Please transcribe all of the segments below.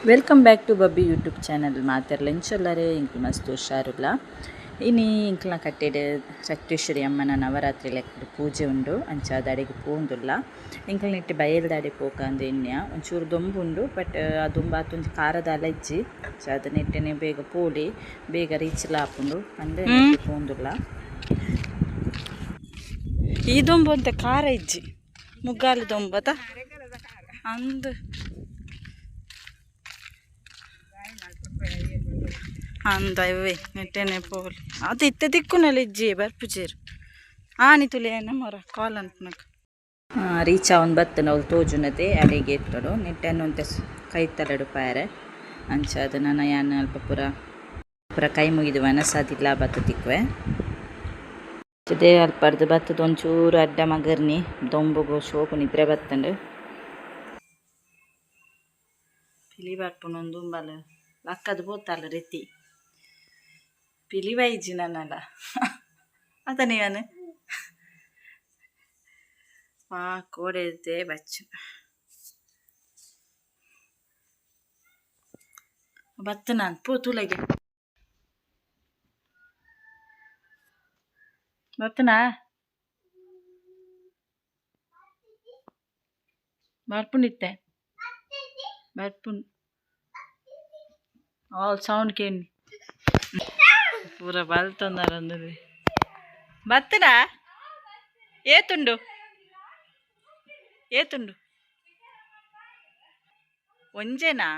Welcome back to Babbi YouTube channel. ಮಾತೆರ್ಲ ಇಂಚೊಲ್ಲರೆ ink ಮಸ್ತ್ ಹುಷಾರುಲ್ಲ. ಇನಿ ಇಂಕ್ಲ ಕಟ್ಟೆಡ್ ರಕ್ತೇಶ್ವರಿ ಅಮ್ಮನ ನವರಾತ್ರಿ ಲೆಕ್ಕ ಪೂಜೆ ಉಂಡು. ಅಂಚಾದ ಅಡೆಗೆ ಪೋಂದುಲ್ಲ. ಇಂಕ್ಲ ನೆಟ್ಟಿ ಬಯಲ್ದಾಡೆ ಪೋಕಂದು ಎನ್ಯ ಒಂಚೂರು ದೊಂಬುಂಡು. ಬಟ್ ಆ ದುಂಬು ಆತೊಂದು ಖಾರದ ಅಲಜ್ಜಿ ಅದು ನೆಟ್ಟನೆ ಬೇಗ ಪೋಲಿ ಬೇಗ ರೀಚ್ಲ ಆಪುಂಡು ಅಂದ್ರೆ ನೆಟ್ಟಿ ಪೋಂದುಲ್ಲ. ಈ ದೊಂಬು ಅಂತ ಖಾರ ಇಜ್ಜಿ ಮುಗ್ಗಾಲು ದೊಂಬತ ಅಂದು ಅಂದವೇ ನೆಟ್ಟೆನೆ ಪೋಲಿ ಅದು ಇತ್ತ ದಿಕ್ಕುನಲ್ಲಿ ಇಜ್ಜಿ ಬರ್ಪುಜೇರು ಆನಿ ತುಲೇನ ಮೊರ ಕಾಲ್ ಅಂಟ್ನಕ ರೀಚ್ ಅವನ್ ಬತ್ತನ ಅವ್ರು ತೋಜುನದೆ ಅಡಿಗೆ ಎತ್ತಡು ನೆಟ್ಟನ್ನು ಅಂತ ಕೈ ತಲಡು ಪಾರೆ ಅಂಚಾದ ನಾನು ಯಾನ ಅಲ್ಪ ಪುರ ಪುರ ಕೈ ಮುಗಿದು ಮನಸ್ಸಾದಿಲ್ಲ ಬತ್ತ ತಿಕ್ವೆ ಅದೇ ಅಲ್ಪ ಅರ್ಧ ಬತ್ತದ ಒಂಚೂರು ಅಡ್ಡ ಮಗರ್ನಿ ದೊಂಬುಗು ಶೋಕು ನಿದ್ರೆ ಬತ್ತಂಡು ಪಿಲಿ ಬರ್ಪುನೊಂದು ಬಲ ಲಕ್ಕದು ಹೋತಲ್ಲ ರೀತಿ ಪಿಲಿ ಬೈಜಿ ನನ್ನಲ್ಲ ಅದ ನೀವನು ಪಾ ಕೋಡೆದೆ ಬಚ್ಚು ಬತ್ತ ನಾನು ಪೂ ತುಲಗೆ ಬತ್ತನಾ ಬರ್ಪುಂಡಿತ್ತೆ ಬರ್ಪುಂಡು ಆಲ್ ಸೌಂಡ್ ಕೇಳಿ ಪೂರ ಬಲ್ತಂದಾರಂದ್ರೆ ಬತ್ತನಾ ಏತುಂಡು ಏತುಂಡು ಒಂಜೇನಾ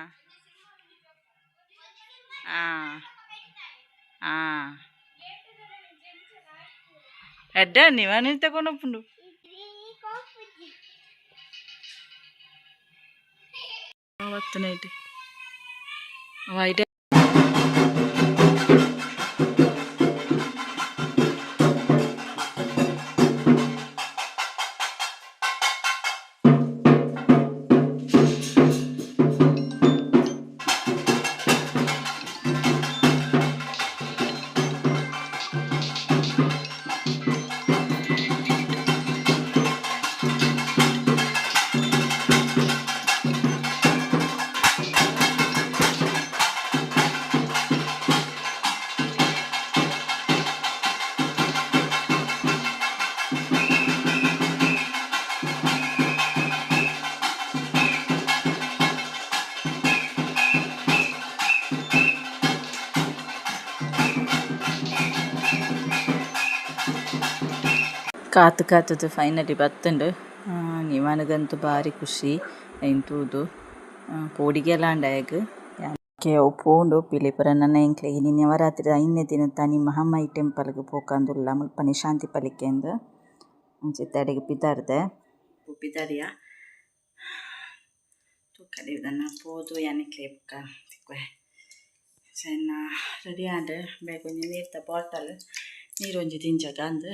ಎಡ್ಡ ನೀವನೇ ತಗೊಂಡೋಗ್ಪುಂಡು ಬತ್ತನೈತೆ ವೈಡೆ ಕಾತು ಕಾತದು ಫೈನಲಿ ಬತ್ತಂಡು ನಿವನಗಂತೂ ಭಾರಿ ಖುಷಿ ಎಂತೂದು ಪೋಡಿಗೆಲ್ಲ ಅಂಡಾಯಗ್ ಯಾಕೆ ಅವು ಪೋಂಡು ಪಿಲಿಪುರ ನನ್ನ ಎಂಕ್ಲೆ ಇನಿ ನವರಾತ್ರಿ 5ನೇ ದಿನ ತಾನಿ ಮಹಾಮಾಯಿ ಟೆಂಪಲ್ಗೆ ಪೋಕಂದುಲ್ಲ ಮುಲ್ಪನೆ ಶಾಂತಿ ಪಲಿಕೆಂದು ಅಂಚಿತ್ತ ಅಡೆಗೆ ಪಿದಾರ್ದೆ ಪಿದಾರಿಯ ತೂಕಡಿ ಇದನ್ನು ಪೋದು ಯಾನಿಕ್ಲೆ ಬುಕ್ಕ ತಿಕ್ವೆ ಚೆನ್ನ ರೆಡಿ ಆಂಡ್ ಬೇಗ ಒಂಜಿ ನೀರ್ದ ಬಾಟಲ್ ನೀರೊಂಜಿ ತಿಂಜಗ ಅಂದು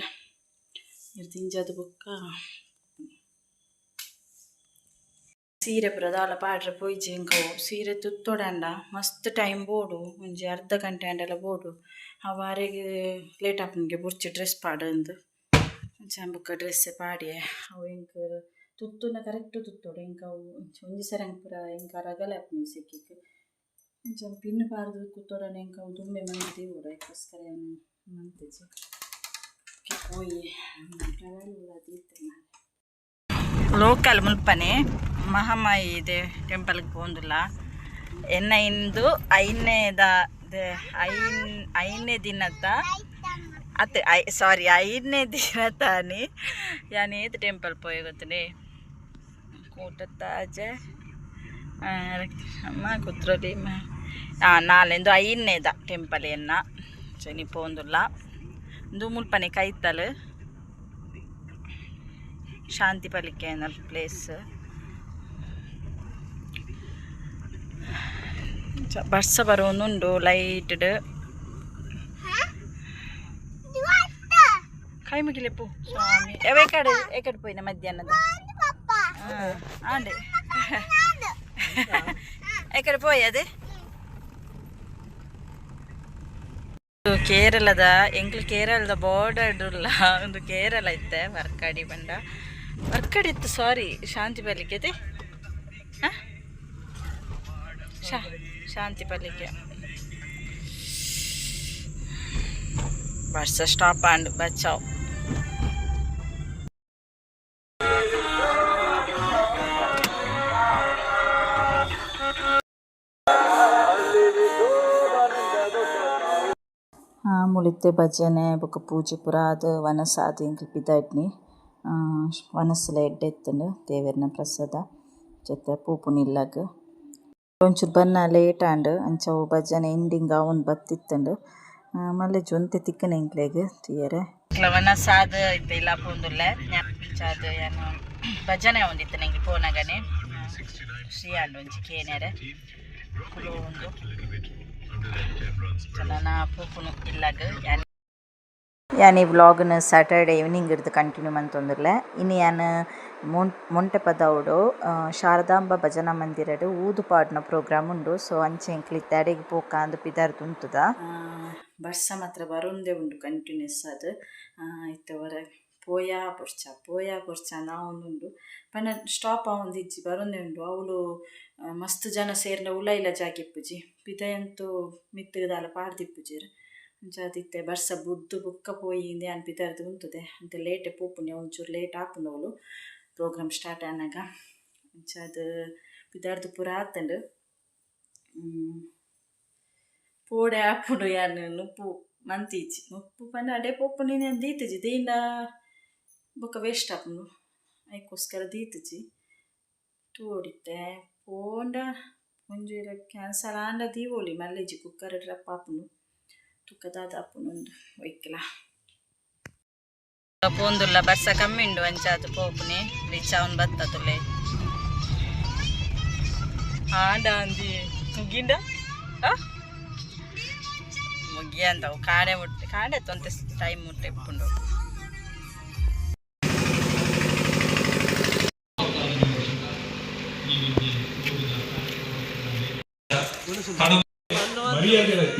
ನೀರು ತಿಂಜದು ಬುಕ್ಕ ಸೀರೆ ಪುರದಾಲ ಪಾಡ್ರೆ ಪೊಯ್ಜಿ ಇಂಕವು ಸೀರೆ ತುತ್ತೊಡಂಡ ಮಸ್ತ್ ಟೈಮ್ ಬೋಡು ಒಂಜಿ ಅರ್ಧ ಗಂಟೆ ಅಂಡೆಲ್ಲ ಬೋಡು ಅವಾರೆಗೆ ಲೇಟ್ ಆಪನ್ಗೆ ಬುರ್ಚಿ ಡ್ರೆಸ್ ಪಾಡಂದು ಬುಕ್ಕ ಡ್ರೆಸ್ಸೆ ಪಾಡಿಯೆ ಅವು ಇಂಕ ತುತ್ತುನ ಕರೆಕ್ಟ್ ತುತ್ತೋಡು ಇಂಕ ಅವು ಒಂಜಿ ಸರಿ ಪೂರ ಇಂಕ ರಗಲೆ ಆಪುನಿ ಸಿಕ್ಕಿಕ್ಕೆ ಪಿನ್ನು ಪಾರ್ದು ಕುತ್ತೋಡನ ಇಂಕ ಅವು ದುಂಬೆ ಮಂದಿ ದೇವರ ಅದಕ್ಕೋಸ್ಕರ ಮಂತಿಜಿ ಪೋಯಿ ಲೋಕಲ್ ಮುಲ್ಪನೆ ಮಹಾಮಾಯಿ ಇದೆ ಟೆಂಪಲ್ಗೆ ಪೋಂದುಲ್ಲ ಎನ್ನ ಇಂದು 5ನೇ ದಿನದ ಅತ್ತೆ ಸಾರಿ 5ನೇ ದಿನ ತಾನೇ ಯಾನೇದು ಟೆಂಪಲ್ ಪೋಯ್ ಗೊತ್ತನೇ ಕೂಟತ್ತಾಜೆ ಅಮ್ಮ ಕುತ್ರೋಲಿ ನಾಲೆಂದು 5ನೇದ ಟೆಂಪಲ್ ಎನ್ನ ಶನಿ ಪೋಂದುಲ್ಲ ಇಂದು ಮುಲ್ಪನೆ ಕೈತಲ್ ಶಾಂತಿ ಪಲಿಕೆ ಅನ್ನೋ ಪ್ಲೇಸ್ ಬಸ್ಸ ಬರೋನುಂಡು ಲೈಟ್ಡ್ ಕೈ ಮುಗಿಲೆ ಪೂ ಸ್ವಾಮಿ ಎಕಡೆ ಪೋಯಿನ ಮಧ್ಯಾಹ್ನದ ಆಂಡೆ ಎಕಡೆ ಪೋಯ್ ಅದೇ ಕೇರಳದ ಎಂಕ್ಲು ಕೇರಳದ ಬಾರ್ಡರ್ ಉಲ್ಲ ಒಂದು ಕೇರಳ ಇತ್ತೆ ವರ್ಕಾಡಿ ಬಂಡ ವರ್ಕಾಡಿ ಇತ್ತು ಸಾರಿ ಶಾಂತಿ ಪಲಿಕೆದೆ ಶಾಂತಿ ಪಲ್ಲಿಗೆ ಬರ್ಸ ಸ್ಟಾಪ್ ಆಂಡ್ ಬಚಾವ್. ಮುಳಿತೆ ಭಜನೆ ಬೊಕ ಪೂಜೆ ಪೂರ ಆದ್ ವನಸ ಆದ್ ಎಂಕುಲು ಪಿದಾಯ್ಟ್ನಿ ವನಸ್ಸುಲ ಎಡ್ಡೆ ಇತ್ತುಂಡು ದೇವೆರ್ನ ಪ್ರಸಾದ ಜೊತೆ ಪೂಪುನ ಇಲ್ಲಗ್ ಒಂಚೂರು ಬನ್ನ ಲೇಟ್ ಆಂಡ್ ಅಂಚ ಅವು ಭಜನೆ ಎಂಡಿಂಗ್ ಅವನ್ ಬತ್ತಿತ್ತುಂಡು ಮಲ್ಲೆ ಜೊಂತೆ ತಿಕ್ಕನ ಎಂಕ್ಲೆಗ್ ತಿಯರೆ ವನಸ ಆದ್ ಇತ್ತೆ ಇಲ್ಲ ಪೋಂದುಲ್ಲೆ ಅಂಚಾದ್ ಏನು ಭಜನೆ ಒಂದಿತ್ತು ನಂಗೆ ಪೋನಗನೆ ಶ್ರೀ ಆಂಡ್ ಒಂಜಿ ಕೇನೆರೆ ಕುಲು ಉಂಡು ನನ್ನ ಪೂಪುನು ಇಲ್ಲಗ್ ಯಾನ್ ಈ ವ್ಲಾಗ್ನ ಸ್ಯಾಟರ್ಡೆ ಈವ್ನಿಂಗ್ ಇರ್ದು ಕಂಟಿನ್ಯೂ ಮಂತೊಂದುಲ್ಲೆ ಇನ್ನು ಯಾನ್ ಮೊಂಟೆ ಪದವುಡು ಶಾರದಾಂಬ ಭಜನಾ ಮಂದಿರಡ್ ಊದು ಪಾಡ್ನ ಪ್ರೋಗ್ರಾಮ್ ಉಂಡು. ಸೊ ಅಂಚೆ ಎಂಕ್ಲು ಇತ್ತಾಡೆಗ್ ಪೋಕ ಅಂದ್ ಪಿದಾರ್ದು ಉಂತುದ ಬರ್ಸ ಮಾತ್ರ ಬರೊಂದೇ ಉಂಡು ಕಂಟಿನ್ಯೂಸ್ ಅದು ಇತ್ತವರ ಪೋಯಾ ಪೊರ್ಚ ನಾವೊಂದುಂಡು ಪಂಡ ಸ್ಟಾಪ್ ಆವೊಂದಿಜ್ಜಿ ಬರೊಂದೇ ಉಂಡು ಅವಳು ಮಸ್ತ್ ಜನ ಸೇರ್ನ ಉಲಾಯಿಲ ಜಾಗಿಪ್ಪುಜಿ ಪಿದಯಂತೂ ಮಿತ್ತುಗದಾಲ ಪಾಡ್ದಿಪ್ಪುಜೆರ್ ಅಂಚಾದಿತ್ತೆ ಬರ್ಸ ಬುದ್ದು ಬುಕ್ಕ ಪೋಯಿಂದೆ ಅನ್ ಪಿದಾರ್ದು ಉಂತುದೆ ಅಂತ ಲೇಟೆ ಪೋಪುನೆ ಒಂಚೂರು ಲೇಟ್ ಆಪುಂಡು ಪ್ರೋಗ್ರಾಮ್ ಸ್ಟಾರ್ಟ್ ಆನಾಗ ಅಂಚಾದ್ ಪಿದಾರ್ದು ಪೂರ ಆತಂಡು ಪೋಡೆ ಆಪುಂಡು ಯಾನ್ ನುಪ್ಪು ಮಂತೀಜಿ ನುಪ್ಪು ಪಂಡ ಅಡೆ ಪೋಪುನಿ ದೀತುಜಿ ದೀಂಡ ಬೊಕ ವೇಸ್ಟ್ ಆಪುಂಡು ಅದಕ್ಕೋಸ್ಕರ ದೀತುಜಿ ತೂಡಿತ್ತೆ ಪೋಂಡ ಒಂಜುಲ ಕ್ಯಾನ್ಸಲ್ ಆಂಡ ದೀವೋಲಿ ಮಲ್ಲೆಜಿ ಕುಕ್ಕರ್ ಡ್ರಪ್ ಆಪುಂಡು ತುಕ್ಕದಾದ ಆಪುಂಡು ಒಯ್ಕಲ ಪೋಂದುಲ್ಲ ಬರ್ಸ ಕಮ್ಮಿ ಉಂಡು ಅಂಚಾದ್ ಪೋಪುನಿ ರಿಚ್ ಅವನ್ ಬತ್ತತುಲೆ ಆಂಡ ಅಂದಿ ಮುಗಿಂಡ ಮುಗಿ ಅಂತವು ಕಾಡೆ ಮುಟ್ಟೆ ಕಾಡೆ ತೊಂತೆ ಟೈಮ್ ಮುಟ್ಟೆ ಇಪ್ಪುಂಡು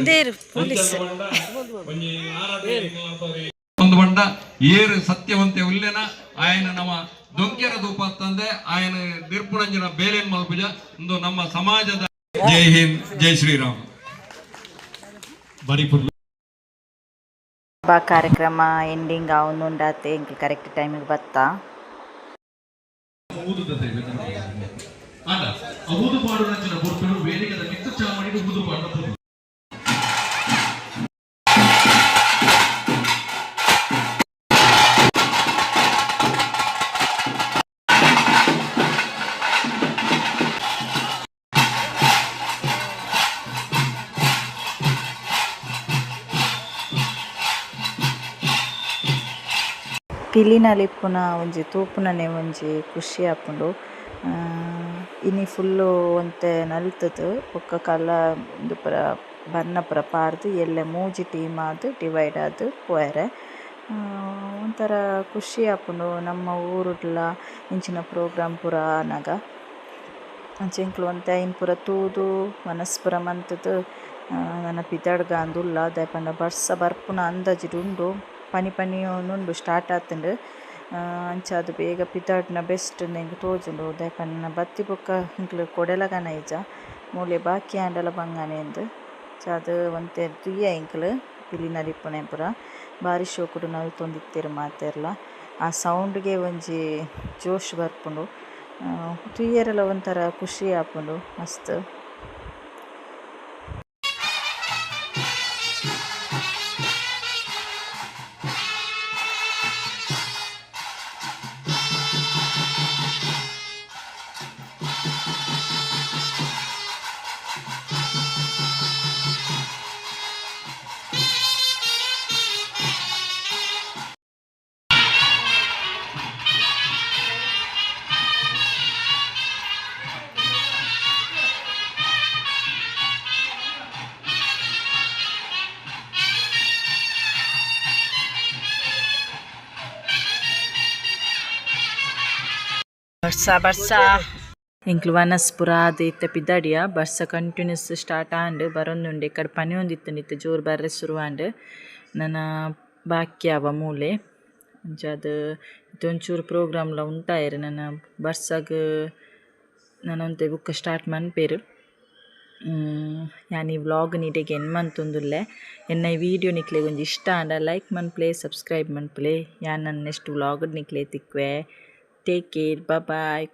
ದೇರು ಪೊಲೀಸ್ ಒಂದು ಬಂಡ ಏರು ಸತ್ಯವಂತೆ ಉಲ್ಲೆನ ಆಯನ ನಮ್ಮ ದೊಂಕೆರ ಧೂಪ ತಂದೆ ಆಯನ ನಿರ್ಪುಣಂಜನ ಬೇಲೇನ್ ಮಲ್ಪುಜ ಒಂದು ನಮ್ಮ ಸಮಾಜದ ಜೈ ಹಿಂದ್ ಜೈ ಶ್ರೀರಾಮ್ ಕಾರ್ಯಕ್ರಮ ಎಂಡಿಂಗ್ ಅವನುಂಡಾತೆ ಎಂಕ್ ಕರೆಕ್ಟ್ ಟೈಮಿಗೆ ಬತ್ತಾ ಊದು ಪಾಡು ನಂಚಿನ ಪೊರ್ತುಡು ವೇದಿಕದ ಮಿತ್ತು ಚಾಮಣಿಗೆ ಊದು ಪಾಡು ಪಿಲಿನಲಿಪ್ಪುನ ಒಂಜಿ ತೂಪುನನೆ ಒಂಜಿ ಖುಷಿ ಆಪುಂಡು ಇನಿ ಫುಲ್ಲು ಒಂತೆ ನಲ್ತುದು ಬೊಕ್ಕ ಕಲ್ಲ ಉಂದು ಪೂರ ಬಣ್ಣ ಪೂರ ಪಾರ್ದು ಎಲ್ಲೆ ಮೂಜಿ ಟೀಮ್ ಆದ್ ಡಿವೈಡ್ ಆದ್ ಪೋಯರೆ ಒಂಥರ ಖುಷಿ ಆಪುಂಡು ನಮ್ಮ ಊರುಡ್ಲ ಇಂಚಿನ ಪ್ರೋಗ್ರಾಮ್ ಪೂರ ಆನಗ ಅಂಚೆಂಕ್ಲು ಒಂತೆ ಐನ್ ಪೂರ ತೂದು ಮನಸ್ಪುರ ಮಂತುದು ನನ್ನ ಪಿದಾಡ್ಗ ಅಂದುಲ್ಲ ದಾಯಪಂಡ ಬರ್ಸ ಬರ್ಪುನ ಅಂದಾಜಿಡ್ ಉಂಡು ಪನಿ ಉಂಡು ಸ್ಟಾರ್ಟ್ ಆತುಂಡು ಅಂಚಾದ್ ಬೇಗ ಪಿದಾಡ್ನ ಬೆಸ್ಟ್ ನೆಂಗ್ ತೋಜುಂಡು ದಾಯಪಂಡ ಬತ್ತಿ ಬೊಕ್ಕ ಇಂಕ್ಲು ಕೊಡೆಲಗನ ಇಜ್ಜ ಮೂಲೆ ಬಾಕಿ ಆಂಡಲ ಬಂಗಾನೆ ಅಂದ್ ಚಾದ್ ಒಂತೆ ತುಯ್ಯ ಇಂಕ್ಲು ಪಿಲಿನಲಿಪ್ಪುನೆ ಪೂರ ಬಾರಿ ಶೋಕುಡು ನಲ್ತೊಂದಿತ್ತೆರ್ ಮಾತೆರ್ಲ ಆ ಸೌಂಡ್ಗೆ ಒಂಜಿ ಜೋಶ್ ಬರ್ಪುಂಡು ತುಯ್ಯರೆಲ ಒಂಥರ ಖುಷಿ ಆಪುಂಡು ಮಸ್ತ್ ಬರ್ಸ ಎಂಕ್ಲು ವನಸ್ಪುರ ಆದ್ ಇತ್ತೆ ಪಿದಾಡಿಯ ಬರ್ಸ ಕಂಟಿನ್ಯೂಸ್ ಸ್ಟಾರ್ಟ್ ಆಂಡ್ ಬರೊಂದುಂಡು ಇಕ್ಕಡೆ ಪನಿ ಒಂದಿತ್ತುಂಡು ಜೋರು ಬರ್ರೆ ಶುರುವಾಂಡ್ ನನ್ನ ಬಾಕಿ ಆವ ಮೂಲೆ ಅಂಚಾದ್ ಒಂಚೂರು ಪ್ರೋಗ್ರಾಮ್ಲ ಉಂಟಾಯೆರ್ ನನ್ನ ಬರ್ಸಗ್ ನಾನು ಒಂತೆ ಬುಕ್ಕ ಸ್ಟಾರ್ಟ್ ಮನ್ಪೇರು ಯಾನ್ ಈ ವ್ಲಾಗ್ ನೀಟೆಗೆ ಎನ್ ಮಂತೊಂದುಲ್ಲೆ ಎನ್ನ ಈ ವಿಡಿಯೋ ನಿಕ್ಲೆಗ್ ಒಂಜಿ ಇಷ್ಟ ಆಂಡ ಲೈಕ್ ಮನ್ಪ್ಲೆ ಸಬ್ಸ್ಕ್ರೈಬ್ ಮನ್ಪ್ಲೆ ಯಾನ್ ನನ್ನ ನೆಕ್ಸ್ಟ್ ವ್ಲಾಗ್ ನಿಕ್ಲೆ ತಿಕ್ವೆ. Take care bye.